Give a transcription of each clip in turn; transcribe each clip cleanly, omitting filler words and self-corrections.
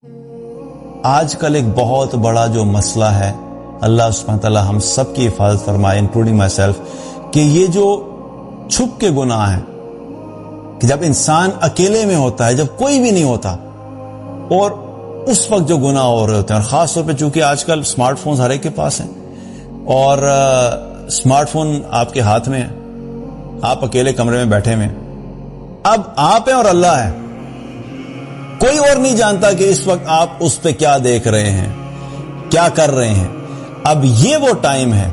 آج کل ایک بہت بڑا جو مسئلہ ہے، اللہ سبحانہ وتعالی ہم سب کی حفاظت فرمائے انکلوڈنگ مائی سیلف، کہ یہ جو چھپ کے گناہ ہیں، کہ جب انسان اکیلے میں ہوتا ہے، جب کوئی بھی نہیں ہوتا، اور اس وقت جو گناہ ہو رہے ہوتے ہیں، اور خاص طور پہ چونکہ آج کل اسمارٹ فونز ہر ایک کے پاس ہیں، اور اسمارٹ فون آپ کے ہاتھ میں ہے، آپ اکیلے کمرے میں بیٹھے ہوئے ہیں، اب آپ ہیں اور اللہ ہے، کوئی اور نہیں جانتا کہ اس وقت آپ اس پہ کیا دیکھ رہے ہیں، کیا کر رہے ہیں۔ اب یہ وہ ٹائم ہے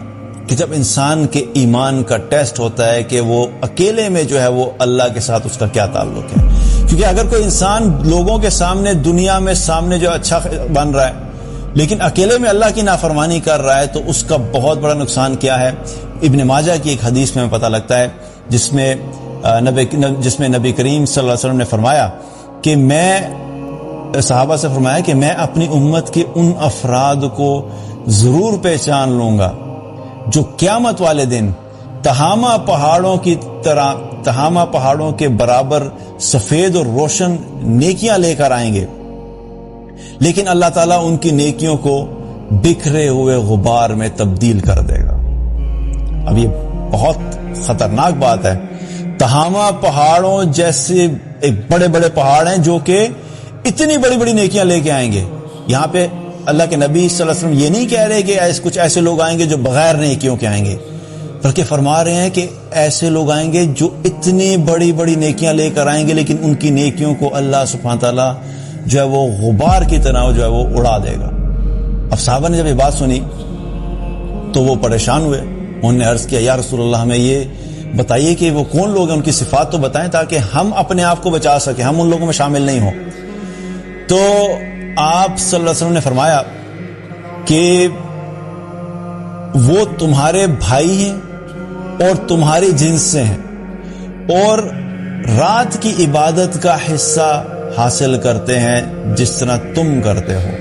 کہ جب انسان کے ایمان کا ٹیسٹ ہوتا ہے کہ وہ اکیلے میں جو ہے وہ اللہ کے ساتھ اس کا کیا تعلق ہے، کیونکہ اگر کوئی انسان لوگوں کے سامنے، دنیا میں سامنے جو اچھا بن رہا ہے، لیکن اکیلے میں اللہ کی نافرمانی کر رہا ہے، تو اس کا بہت بڑا نقصان کیا ہے۔ ابن ماجہ کی ایک حدیث میں پتہ لگتا ہے جس میں نبی کریم صلی اللہ علیہ وسلم نے فرمایا کہ صحابہ سے فرمایا کہ میں اپنی امت کے ان افراد کو ضرور پہچان لوں گا جو قیامت والے دن تہامہ پہاڑوں کے برابر سفید اور روشن نیکیاں لے کر آئیں گے، لیکن اللہ تعالیٰ ان کی نیکیوں کو بکھرے ہوئے غبار میں تبدیل کر دے گا۔ اب یہ بہت خطرناک بات ہے۔ تہامہ پہاڑوں جیسے ایک بڑے بڑے پہاڑ ہیں جو کہ اتنی بڑی بڑی نیکیاں لے کے آئیں گے۔ یہاں پہ اللہ کے نبی صلی اللہ علیہ وسلم یہ نہیں کہہ رہے کہ کچھ ایسے لوگ آئیں گے جو بغیر نیکیوں کے آئیں گے، بلکہ فرما رہے ہیں کہ ایسے لوگ آئیں گے جو اتنی بڑی بڑی نیکیاں لے کر آئیں گے، لیکن ان کی نیکیوں کو اللہ سبحانہ تعالیٰ جو ہے وہ غبار کی طرح جو ہے وہ اڑا دے گا۔ اب صحابہ نے جب یہ بات سنی تو وہ پریشان ہوئے، انہوں نے عرض کیا، یا رسول اللہ ہمیں یہ بتائیے کہ وہ کون لوگ ہیں، ان کی صفات تو بتائیں تاکہ ہم اپنے آپ کو بچا سکیں، ہم ان لوگوں میں شامل نہیں ہوں۔ تو آپ صلی اللہ علیہ وسلم نے فرمایا کہ وہ تمہارے بھائی ہیں اور تمہاری جنس سے ہیں، اور رات کی عبادت کا حصہ حاصل کرتے ہیں جس طرح تم کرتے ہو،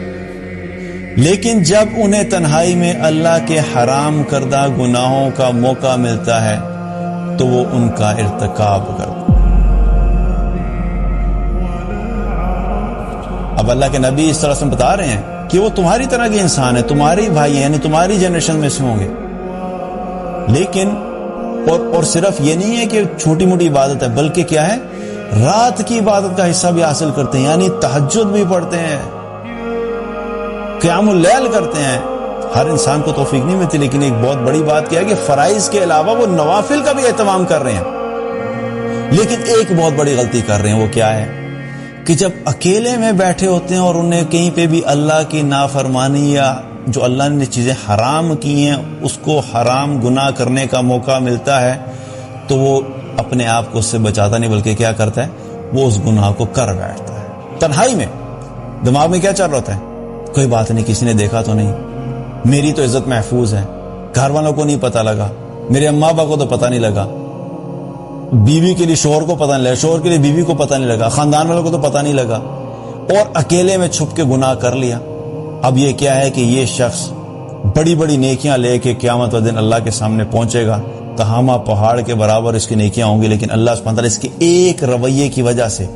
لیکن جب انہیں تنہائی میں اللہ کے حرام کردہ گناہوں کا موقع ملتا ہے تو وہ ان کا ارتکاب کرتے ہیں۔ اب اللہ کے نبی اس طرح سے بتا رہے ہیں کہ وہ تمہاری طرح کے انسان ہیں، تمہاری بھائی ہیں، یعنی تمہاری جنریشن میں سے ہوں گے، لیکن اور صرف یہ نہیں ہے کہ چھوٹی موٹی عبادت ہے، بلکہ کیا ہے، رات کی عبادت کا حصہ بھی حاصل کرتے ہیں، یعنی تہجد بھی پڑھتے ہیں، قیام اللیل کرتے ہیں۔ ہر انسان کو توفیق نہیں ملتی، لیکن ایک بہت بڑی بات کیا ہے کہ فرائض کے علاوہ وہ نوافل کا بھی اہتمام کر رہے ہیں، لیکن ایک بہت بڑی غلطی کر رہے ہیں، وہ کیا ہے کہ جب اکیلے میں بیٹھے ہوتے ہیں اور انہیں کہیں پہ بھی اللہ کی نافرمانی یا جو اللہ نے چیزیں حرام کی ہیں اس کو حرام گناہ کرنے کا موقع ملتا ہے، تو وہ اپنے آپ کو اس سے بچاتا نہیں، بلکہ کیا کرتا ہے، وہ اس گناہ کو کر بیٹھتا ہے۔ تنہائی میں دماغ میں کیا چل رہا ہوتا ہے، کوئی بات نہیں، کسی نے دیکھا تو نہیں، میری تو عزت محفوظ ہے، گھر والوں کو نہیں پتہ لگا، میرے اماں ابا کو تو پتہ نہیں لگا، بیوی کے لیے شوہر کو پتہ نہیں لگا، شوہر کے لیے بیوی کو پتہ نہیں لگا، خاندان والوں کو تو پتہ نہیں لگا، اور اکیلے میں چھپ کے گناہ کر لیا۔ اب یہ کیا ہے کہ یہ شخص بڑی بڑی نیکیاں لے کے قیامت والے دن اللہ کے سامنے پہنچے گا، تہامہ پہاڑ کے برابر اس کی نیکیاں ہوں گی، لیکن اللہ سبحانہ تعالیٰ اس کے ایک رویے کی وجہ سے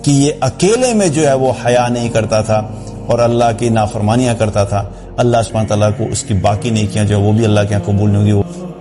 کہ یہ اکیلے میں جو ہے وہ حیا نہیں کرتا تھا اور اللہ کی نافرمانیاں کرتا تھا، اللہ سبحانہ تعالیٰ کو اس کی باقی نیکیاں جو ہے وہ بھی اللہ کے یہاں قبول نہیں ہوگی۔